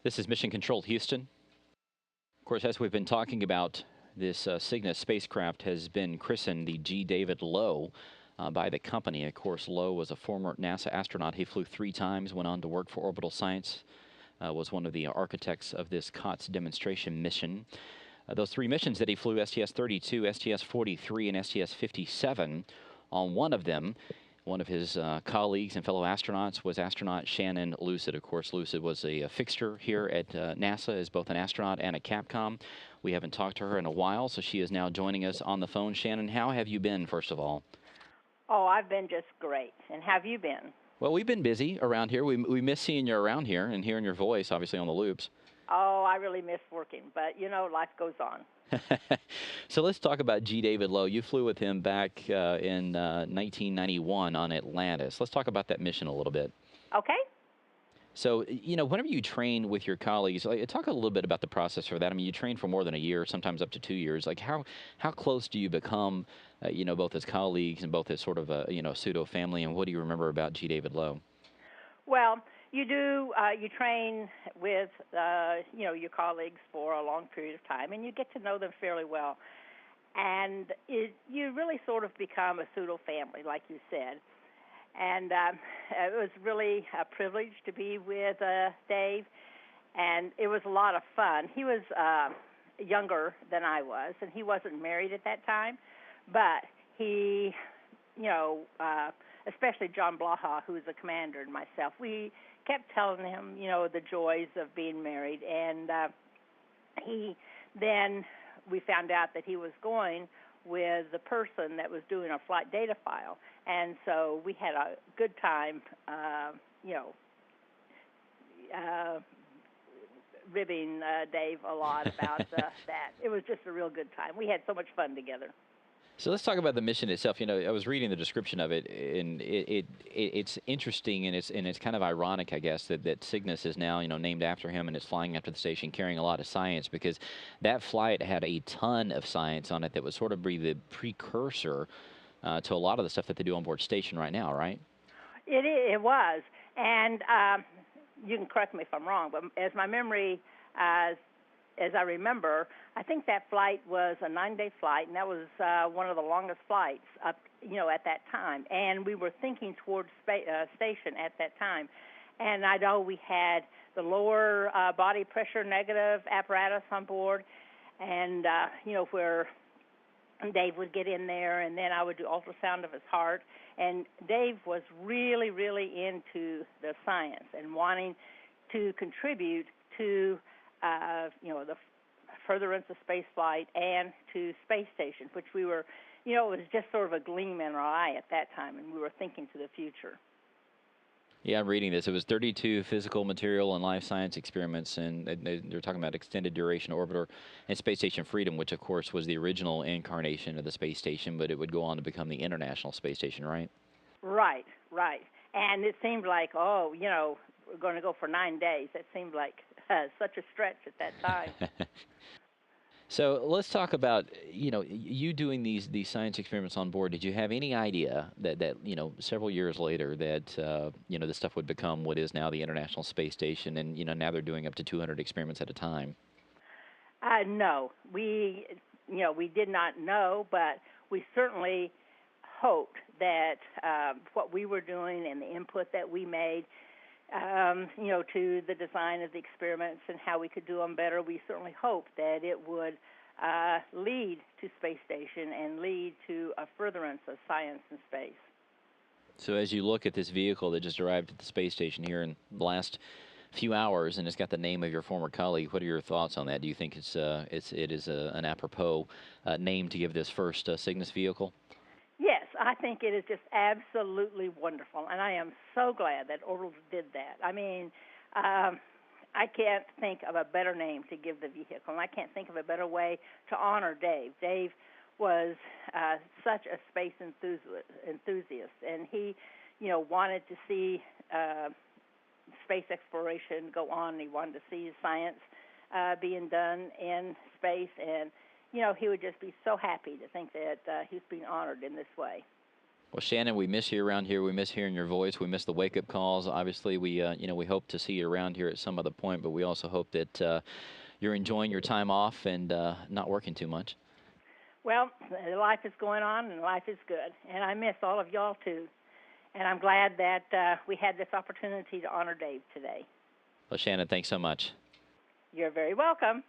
This is Mission Control Houston. Of course, as we've been talking about, this Cygnus spacecraft has been christened the G. David Low by the company. Of course, Low was a former NASA astronaut. He flew 3 times, went on to work for Orbital Science, was one of the architects of this COTS demonstration mission. Those 3 missions that he flew, STS-32, STS-43, and STS-57, on one of them, one of his colleagues and fellow astronauts was astronaut Shannon Lucid. Of course, Lucid was a fixture here at NASA as both an astronaut and a Capcom. We haven't talked to her in a while, so she is now joining us on the phone. Shannon, how have you been, first of all? Oh, I've been just great. And how have you been? Well, we've been busy around here. We miss seeing you around here and hearing your voice, obviously, on the loops. Oh, I really miss working, but, life goes on. So let's talk about G. David Low. You flew with him back in 1991 on Atlantis. Let's talk about that mission a little bit. Okay. So, whenever you train with your colleagues, talk a little bit about the process for that. I mean, you train for more than a year, sometimes up to 2 years. Like, how close do you become, both as colleagues and both as sort of a, pseudo family? And what do you remember about G. David Low? Well, you train with, your colleagues for a long period of time, and you get to know them fairly well. And you really sort of become a pseudo family, like you said. And it was really a privilege to be with Dave, and it was a lot of fun. He was younger than I was, and he wasn't married at that time, but he, especially John Blaha, who was the commander, and myself, we kept telling him, the joys of being married, and we found out that he was going with the person that was doing our flight data file. And so we had a good time, ribbing Dave a lot about that. It was just a real good time. We had so much fun together. So let's talk about the mission itself. I was reading the description of it, and it's interesting, and it's kind of ironic, I guess, that Cygnus is now named after him and is flying after the station, carrying a lot of science, because that flight had a ton of science on it that would sort of be the precursor to a lot of the stuff that they do on board station right now, right? It was, and you can correct me if I'm wrong, but as my memory as I remember, I think that flight was a 9-day flight, and that was one of the longest flights up, at that time. And we were thinking towards station at that time. And I know we had the lower body pressure negative apparatus on board, and, where Dave would get in there, and then I would do ultrasound of his heart. And Dave was really, really into the science and wanting to contribute to the furtherance of space flight and to space station, which we were, it was just sort of a gleam in our eye at that time, and we were thinking to the future. Yeah, I'm reading this. It was 32 physical, material, and life science experiments, and they're talking about extended duration orbiter and Space Station Freedom, which, of course, was the original incarnation of the space station, but it would go on to become the International Space Station, right? Right. And it seemed like, we're going to go for 9 days. That seemed like such a stretch at that time. So let's talk about, you doing these science experiments on board. Did you have any idea that several years later that, this stuff would become what is now the International Space Station, and, now they're doing up to 200 experiments at a time? No. We did not know, but we certainly hoped that what we were doing and the input that we made to the design of the experiments and how we could do them better, we certainly hoped that it would lead to space station and lead to a furtherance of science in space. So as you look at this vehicle that just arrived at the space station here in the last few hours, and it's got the name of your former colleague, what are your thoughts on that? Do you think it is an apropos name to give this first Cygnus vehicle? Yes, I think it is just absolutely wonderful, and I am so glad that Orbital did that. I mean, I can't think of a better name to give the vehicle, and I can't think of a better way to honor Dave. Dave was such a space enthusiast, and he, wanted to see space exploration go on. He wanted to see science being done in space, and he would just be so happy to think that he's being honored in this way. Well, Shannon, we miss you around here. We miss hearing your voice. We miss the wake-up calls. Obviously, we hope to see you around here at some other point, but we also hope that you're enjoying your time off and not working too much. Well, life is going on, and life is good. And I miss all of y'all, too. And I'm glad that we had this opportunity to honor Dave today. Well, Shannon, thanks so much. You're very welcome.